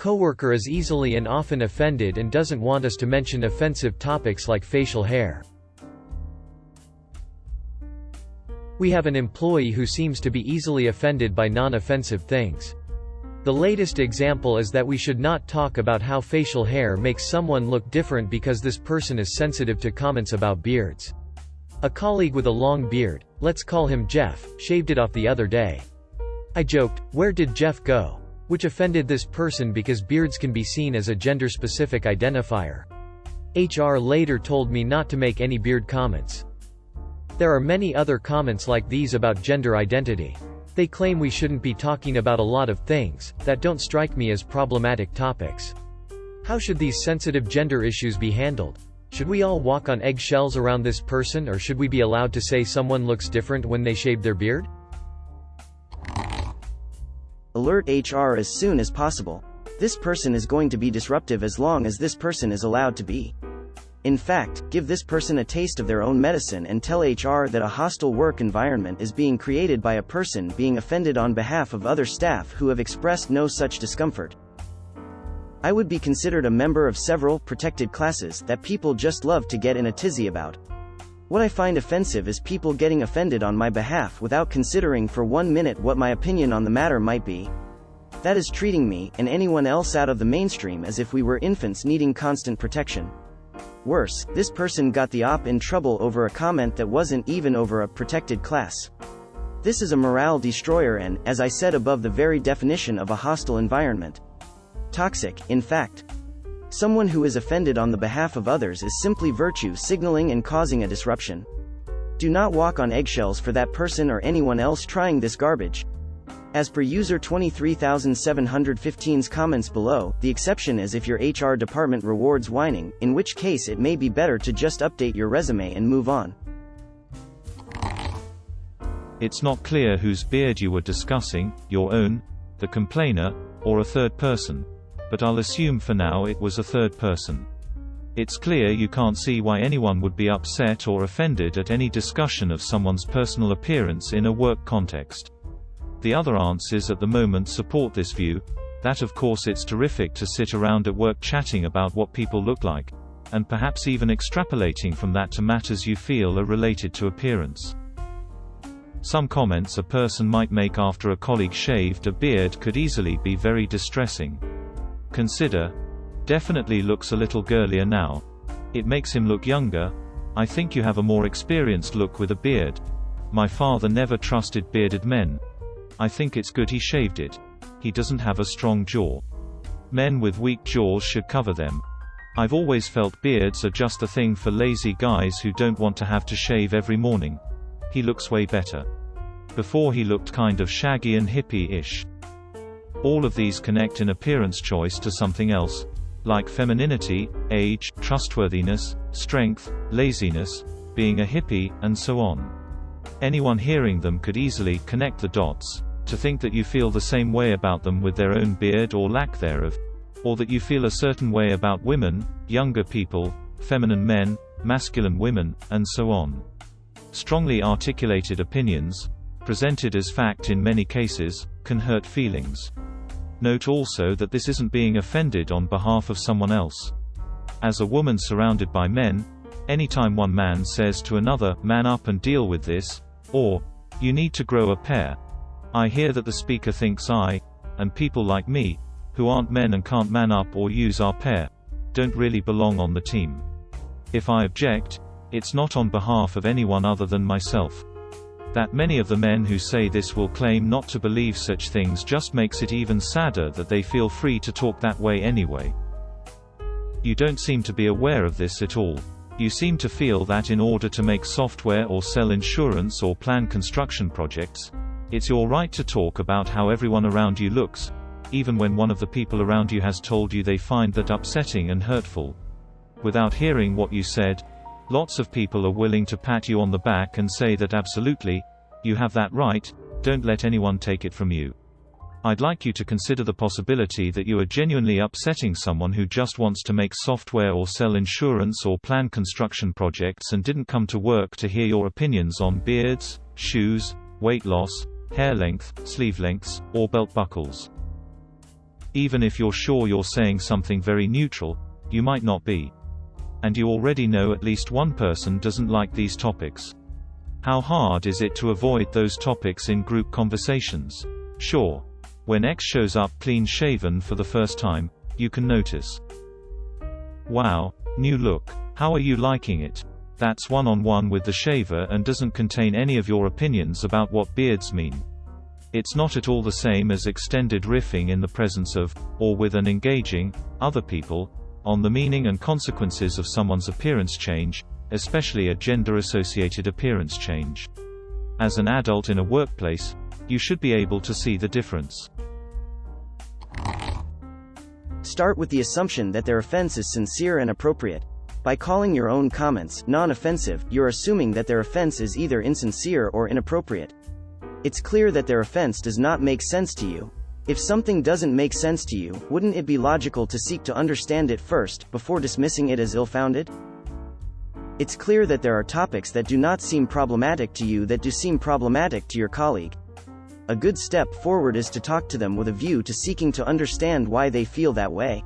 Coworker is easily and often offended and doesn't want us to mention offensive topics like facial hair. We have an employee who seems to be easily offended by non-offensive things. The latest example is that we should not talk about how facial hair makes someone look different because this person is sensitive to comments about beards. A colleague with a long beard, let's call him Jeff, shaved it off the other day. I joked, "Where did Jeff go?" which offended this person because beards can be seen as a gender-specific identifier. HR later told me not to make any beard comments. There are many other comments like these about gender identity. They claim we shouldn't be talking about a lot of things that don't strike me as problematic topics. How should these sensitive gender issues be handled? Should we all walk on eggshells around this person, or should we be allowed to say someone looks different when they shave their beard? Alert HR as soon as possible. This person is going to be disruptive as long as this person is allowed to be. In fact, give this person a taste of their own medicine and tell HR that a hostile work environment is being created by a person being offended on behalf of other staff who have expressed no such discomfort. I would be considered a member of several protected classes that people just love to get in a tizzy about. What I find offensive is people getting offended on my behalf without considering for 1 minute what my opinion on the matter might be. That is treating me and anyone else out of the mainstream as if we were infants needing constant protection. Worse, this person got the op in trouble over a comment that wasn't even over a protected class. This is a morale destroyer and, as I said above, the very definition of a hostile environment. Toxic, in fact. Someone who is offended on the behalf of others is simply virtue signaling and causing a disruption. Do not walk on eggshells for that person or anyone else trying this garbage. As per user 23715's comments below, the exception is if your HR department rewards whining, in which case it may be better to just update your resume and move on. It's not clear whose beard you were discussing, your own, the complainer, or a third person. But I'll assume for now it was a third person. It's clear you can't see why anyone would be upset or offended at any discussion of someone's personal appearance in a work context. The other answers at the moment support this view, that of course it's terrific to sit around at work chatting about what people look like, and perhaps even extrapolating from that to matters you feel are related to appearance. Some comments a person might make after a colleague shaved a beard could easily be very distressing. Consider, "Definitely looks a little girlier now. It makes him look younger. I think you have a more experienced look with a beard. My father never trusted bearded men. I think it's good he shaved it. He doesn't have a strong jaw. Men with weak jaws should cover them. I've always felt beards are just a thing for lazy guys who don't want to have to shave every morning. He looks way better. Before he looked kind of shaggy and hippie-ish." All of these connect in appearance choice to something else, like femininity, age, trustworthiness, strength, laziness, being a hippie, and so on. Anyone hearing them could easily connect the dots, to think that you feel the same way about them with their own beard or lack thereof, or that you feel a certain way about women, younger people, feminine men, masculine women, and so on. Strongly articulated opinions, presented as fact in many cases, can hurt feelings. Note also that this isn't being offended on behalf of someone else. As a woman surrounded by men, anytime one man says to another, "Man up and deal with this," or, "You need to grow a pair," I hear that the speaker thinks I, and people like me, who aren't men and can't man up or use our pair, don't really belong on the team. If I object, it's not on behalf of anyone other than myself. That many of the men who say this will claim not to believe such things just makes it even sadder that they feel free to talk that way anyway. You don't seem to be aware of this at all. You seem to feel that in order to make software or sell insurance or plan construction projects, it's your right to talk about how everyone around you looks, even when one of the people around you has told you they find that upsetting and hurtful. Without hearing what you said, lots of people are willing to pat you on the back and say that absolutely, you have that right, don't let anyone take it from you. I'd like you to consider the possibility that you are genuinely upsetting someone who just wants to make software or sell insurance or plan construction projects and didn't come to work to hear your opinions on beards, shoes, weight loss, hair length, sleeve lengths, or belt buckles. Even if you're sure you're saying something very neutral, you might not be. And you already know at least one person doesn't like these topics. How hard is it to avoid those topics in group conversations? Sure. When X shows up clean-shaven for the first time, you can notice. Wow, new look. How are you liking it? That's one-on-one with the shaver and doesn't contain any of your opinions about what beards mean. It's not at all the same as extended riffing in the presence of, or with an engaging, other people, on the meaning and consequences of someone's appearance change, especially a gender-associated appearance change. As an adult in a workplace, you should be able to see the difference. Start with the assumption that their offense is sincere and appropriate. By calling your own comments non-offensive, you're assuming that their offense is either insincere or inappropriate. It's clear that their offense does not make sense to you. If something doesn't make sense to you, wouldn't it be logical to seek to understand it first, before dismissing it as ill-founded? It's clear that there are topics that do not seem problematic to you that do seem problematic to your colleague. A good step forward is to talk to them with a view to seeking to understand why they feel that way.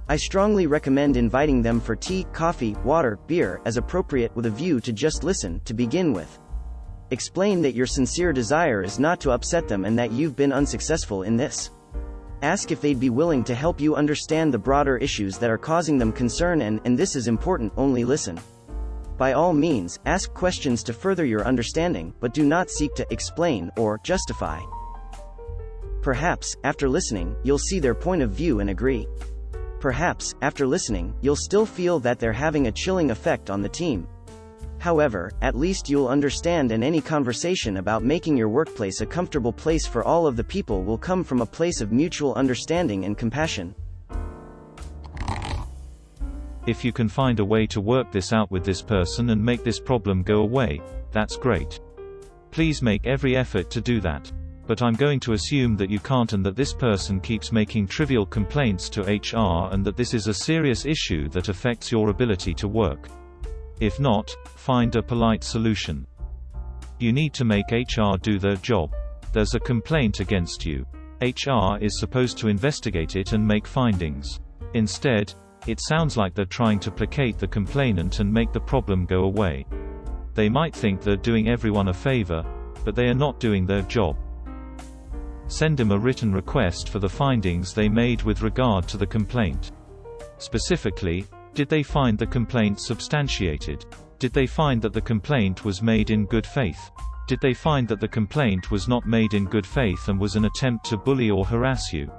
I strongly recommend inviting them for tea, coffee, water, beer, as appropriate, with a view to just listen, to begin with. Explain that your sincere desire is not to upset them and that you've been unsuccessful in this. Ask if they'd be willing to help you understand the broader issues that are causing them concern and this is important, only listen. By all means, ask questions to further your understanding, but do not seek to explain or justify. Perhaps, after listening, you'll see their point of view and agree. Perhaps, after listening, you'll still feel that they're having a chilling effect on the team. However, at least you'll understand, and any conversation about making your workplace a comfortable place for all of the people will come from a place of mutual understanding and compassion. If you can find a way to work this out with this person and make this problem go away, that's great. Please make every effort to do that. But I'm going to assume that you can't, and that this person keeps making trivial complaints to HR, and that this is a serious issue that affects your ability to work. If not, find a polite solution. You need to make HR do their job. There's a complaint against you. HR is supposed to investigate it and make findings. Instead, it sounds like they're trying to placate the complainant and make the problem go away. They might think they're doing everyone a favor, but they are not doing their job. Send them a written request for the findings they made with regard to the complaint. Specifically, did they find the complaint substantiated? Did they find that the complaint was made in good faith? Did they find that the complaint was not made in good faith and was an attempt to bully or harass you?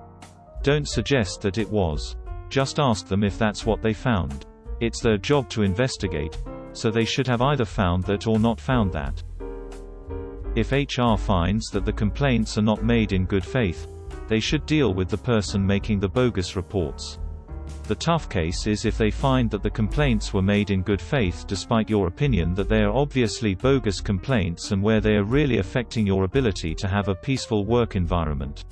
Don't suggest that it was. Just ask them if that's what they found. It's their job to investigate, so they should have either found that or not found that. If HR finds that the complaints are not made in good faith, they should deal with the person making the bogus reports. The tough case is if they find that the complaints were made in good faith despite your opinion that they are obviously bogus complaints and where they are really affecting your ability to have a peaceful work environment.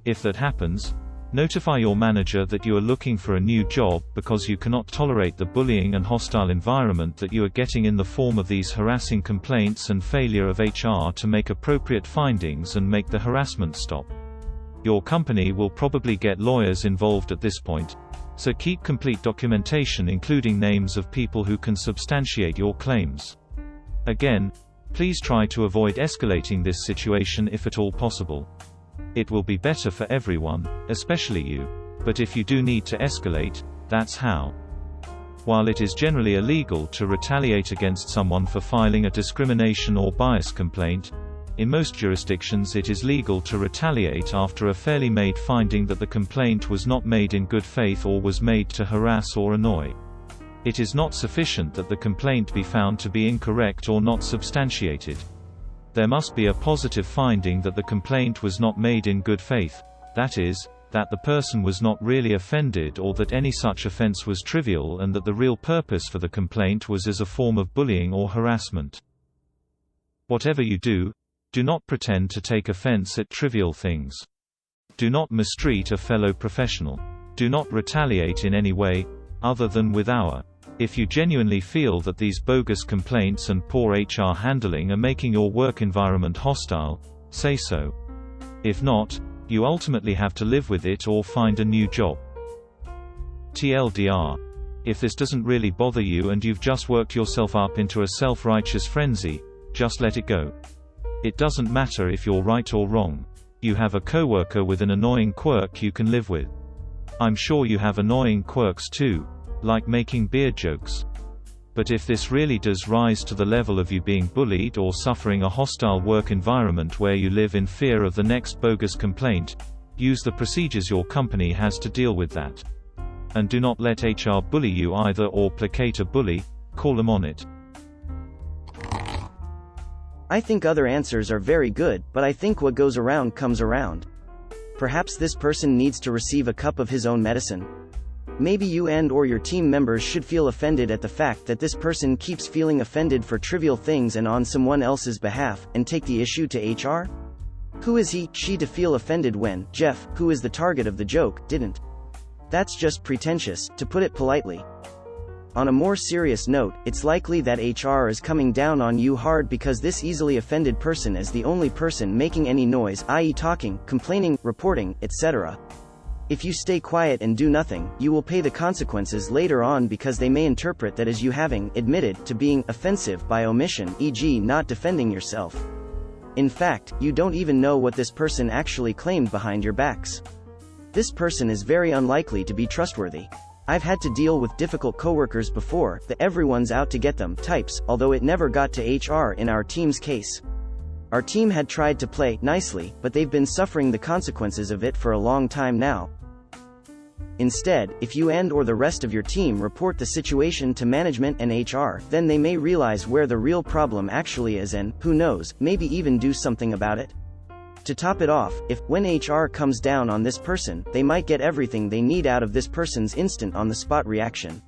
If that happens, notify your manager that you are looking for a new job because you cannot tolerate the bullying and hostile environment that you are getting in the form of these harassing complaints and failure of HR to make appropriate findings and make the harassment stop. Your company will probably get lawyers involved at this point, so keep complete documentation including names of people who can substantiate your claims. Again, please try to avoid escalating this situation if at all possible. It will be better for everyone, especially you. But if you do need to escalate, that's how. While it is generally illegal to retaliate against someone for filing a discrimination or bias complaint, in most jurisdictions it is legal to retaliate after a fairly made finding that the complaint was not made in good faith or was made to harass or annoy. It is not sufficient that the complaint be found to be incorrect or not substantiated. There must be a positive finding that the complaint was not made in good faith, that is, that the person was not really offended or that any such offense was trivial and that the real purpose for the complaint was as a form of bullying or harassment. Whatever you do, do not pretend to take offense at trivial things. Do not mistreat a fellow professional. Do not retaliate in any way, other than with our. If you genuinely feel that these bogus complaints and poor HR handling are making your work environment hostile, say so. If not, You ultimately have to live with it or find a new job. TLDR. If this doesn't really bother you and you've just worked yourself up into a self-righteous frenzy, just let it go. It doesn't matter if you're right or wrong. You have a coworker with an annoying quirk you can live with. I'm sure you have annoying quirks too, like making beard jokes. But if this really does rise to the level of you being bullied or suffering a hostile work environment where you live in fear of the next bogus complaint, use the procedures your company has to deal with that. And do not let HR bully you either or placate a bully, call them on it. I think other answers are very good, but I think what goes around comes around. Perhaps this person needs to receive a cup of his own medicine. Maybe you and/or your team members should feel offended at the fact that this person keeps feeling offended for trivial things and on someone else's behalf, and take the issue to HR? Who is he, she to feel offended when Jeff, who is the target of the joke, didn't? That's just pretentious, to put it politely. On a more serious note, it's likely that HR is coming down on you hard because this easily offended person is the only person making any noise, i.e. talking, complaining, reporting, etc. If you stay quiet and do nothing, you will pay the consequences later on because they may interpret that as you having admitted to being offensive by omission, e.g. not defending yourself. In fact, you don't even know what this person actually claimed behind your backs. This person is very unlikely to be trustworthy. I've had to deal with difficult coworkers before, the everyone's out to get them types, although it never got to HR in our team's case. Our team had tried to play nicely, but they've been suffering the consequences of it for a long time now. Instead, if you and/or the rest of your team report the situation to management and HR, then they may realize where the real problem actually is and, who knows, maybe even do something about it. To top it off, when HR comes down on this person, they might get everything they need out of this person's instant on-the-spot reaction.